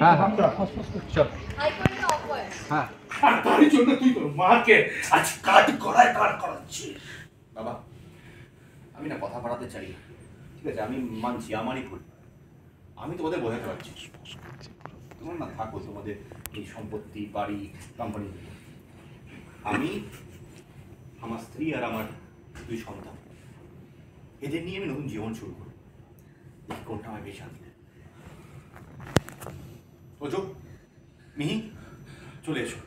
হ্যাঁ হ্যাঁ চল হ্যাঁ আর তারই জন্য তুই তোর মাকে আজ কাট করাচ্ছিস। বাবা আমি না কথা বাড়াতে চাই না, ঠিক আছে? আমি মানছি আমারই ভুল, আমি তোমাদের বোঝাতে পারছি। তোমার না থাকো তোমাদের এই সম্পত্তি, বাড়ি, কোম্পানি। আমি, আমার স্ত্রী আর আমার 2 সন্তান, এদের নিয়ে আমি নতুন জীবন শুরু করি। দেখি কোনটা আমার বেশি শান্তি দেয়। ওজো, মিহি, চলে এসো।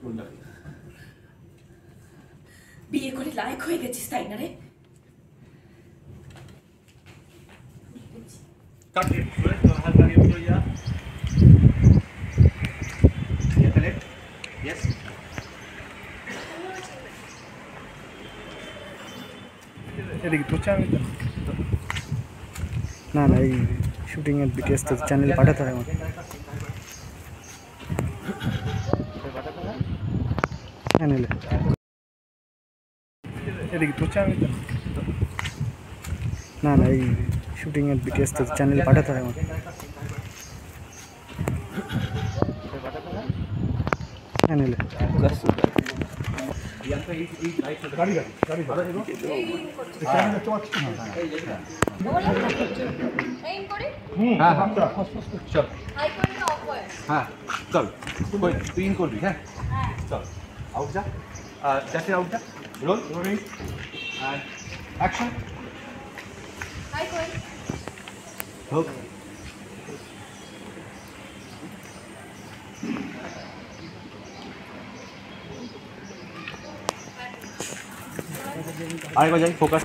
কোনটা বিয়ে করে লায়ক হয়ে গেছিস তাই না রে? Yes. এদিকে তো চ্যানেল না না এই শুটিং এর বিটিএস তো চ্যানেলে পাঠাতে হয় আমাকে চ্যানেলে এদিকে তো চ্যানেল না না এই শুটিং এর বিটিএস তো চ্যানেলে পাঠাতে হয় আমাকে চ্যানেলে গাড়ি হ্যাঁ হ্যাঁ চল হ্যাঁ চল তুই ইন করবি। হ্যাঁ চল আউট যা, চ্যাটের আউট যা, রোল রোলিং অ্যান্ড অ্যাকশন। হোক আরেকবার যাই, ফোকাস।